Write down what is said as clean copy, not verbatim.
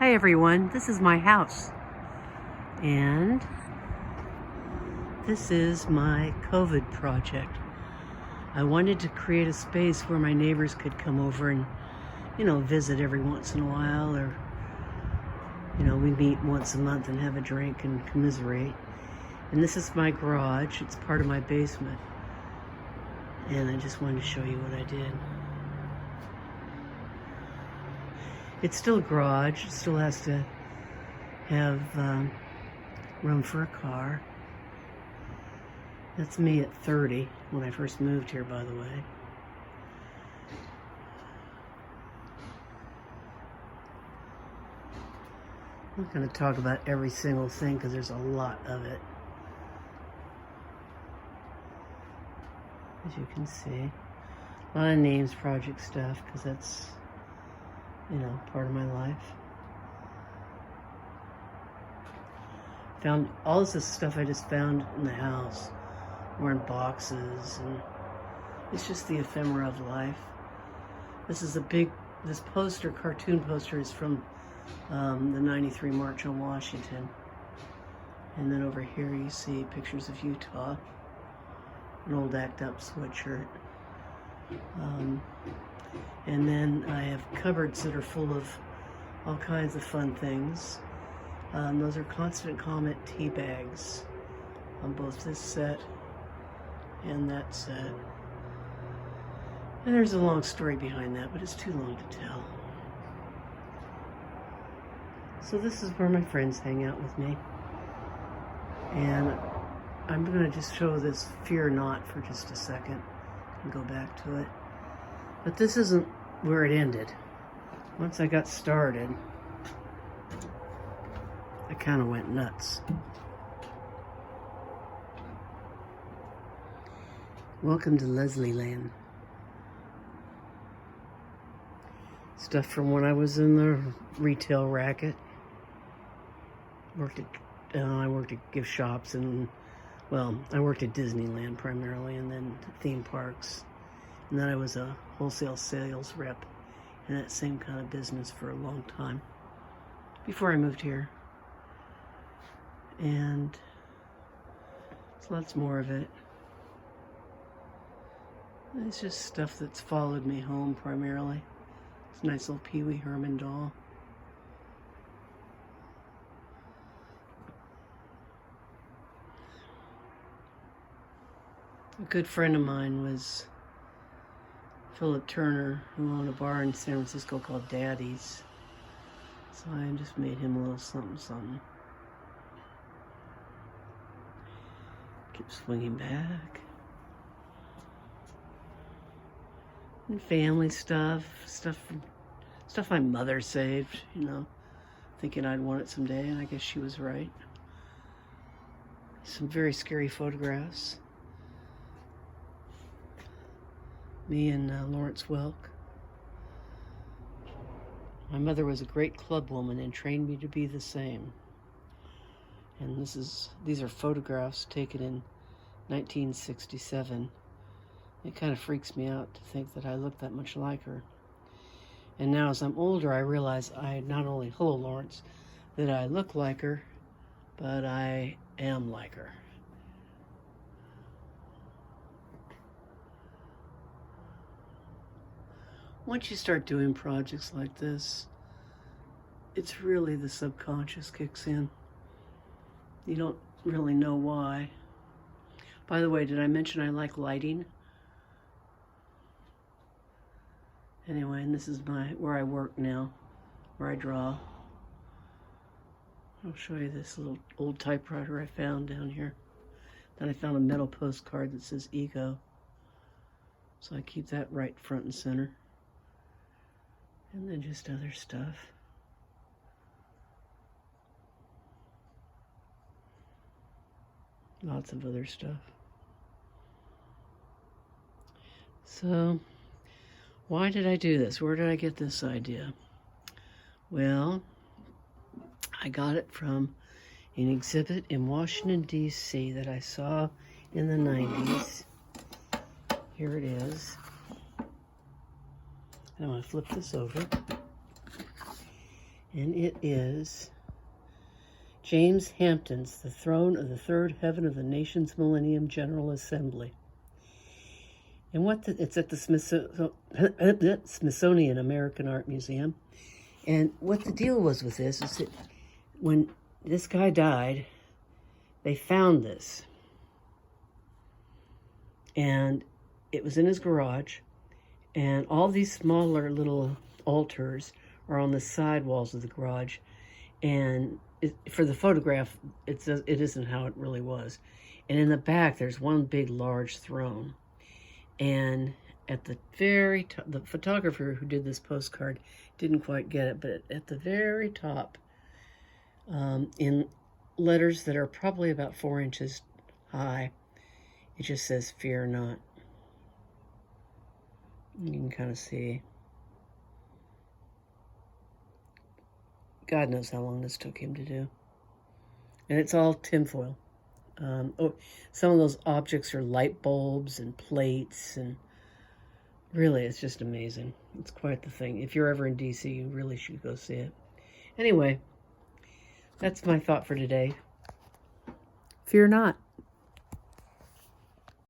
Hi everyone, this is my house, and this is my COVID project. I wanted to create a space where my neighbors could come over and, visit every once in a while, or, we meet once a month and have a drink and commiserate. And this is my garage. It's part of my basement. And I just wanted to show you what I did. It's still a garage. It still has to have room for a car. That's me at 30 when I first moved here, by the way. I'm not going to talk about every single thing because there's a lot of it. As you can see, a lot of names, project stuff, because that's, part of my life. Found all this stuff I just found in the house, or in boxes, and it's just the ephemera of life. This is this poster, cartoon poster, is from the '93 March on Washington. And then over here you see pictures of Utah, an old Act Up sweatshirt. And then I have cupboards that are full of all kinds of fun things. Those are Constant Comment tea bags on both this set and that set. And there's a long story behind that, but it's too long to tell. So this is where my friends hang out with me. And I'm going to just show this Fear Not for just a second and go back to it. But this isn't where it ended. Once I got started, I kind of went nuts. Welcome to Leslie Land. Stuff from when I was in the retail racket. I worked at gift shops and, I worked at Disneyland primarily, and then theme parks. And then I was a wholesale sales rep in that same kind of business for a long time before I moved here. And there's lots more of it. It's just stuff that's followed me home primarily. It's a nice little Pee Wee Herman doll. A good friend of mine was Philip Turner, who owned a bar in San Francisco called Daddy's. So I just made him a little something, something. Keep swinging back. And family stuff my mother saved, thinking I'd want it someday, and I guess she was right. Some very scary photographs. Me and Lawrence Welk. My mother was a great club woman and trained me to be the same. And these are photographs taken in 1967. It kind of freaks me out to think that I look that much like her. And now as I'm older, I realize I not only, hello Lawrence, that I look like her, but I am like her. Once you start doing projects like this, it's really the subconscious kicks in. You don't really know why. By the way, did I mention I like lighting? Anyway, and this is where I work now, where I draw. I'll show you this little old typewriter I found down here. Then I found a metal postcard that says Ego. So I keep that right front and center. And then just other stuff. Lots of other stuff. So, why did I do this? Where did I get this idea? Well, I got it from an exhibit in Washington, D.C. that I saw in the 90s. Here it is. And I'm going to flip this over. And it is James Hampton's The Throne of the Third Heaven of the Nation's Millennium General Assembly. And it's at the Smithsonian American Art Museum. And what the deal was with this is that when this guy died, they found this. And it was in his garage. And all these smaller little altars are on the side walls of the garage. And for the photograph, it isn't how it really was. And in the back, there's one big, large throne. And at the very top, the photographer who did this postcard didn't quite get it, but at the very top, in letters that are probably about 4 inches high, it just says, "Fear not." You can kind of see. God knows how long this took him to do. And it's all tinfoil. Some of those objects are light bulbs and plates, and really, it's just amazing. It's quite the thing. If you're ever in DC, you really should go see it. Anyway, that's my thought for today. Fear not.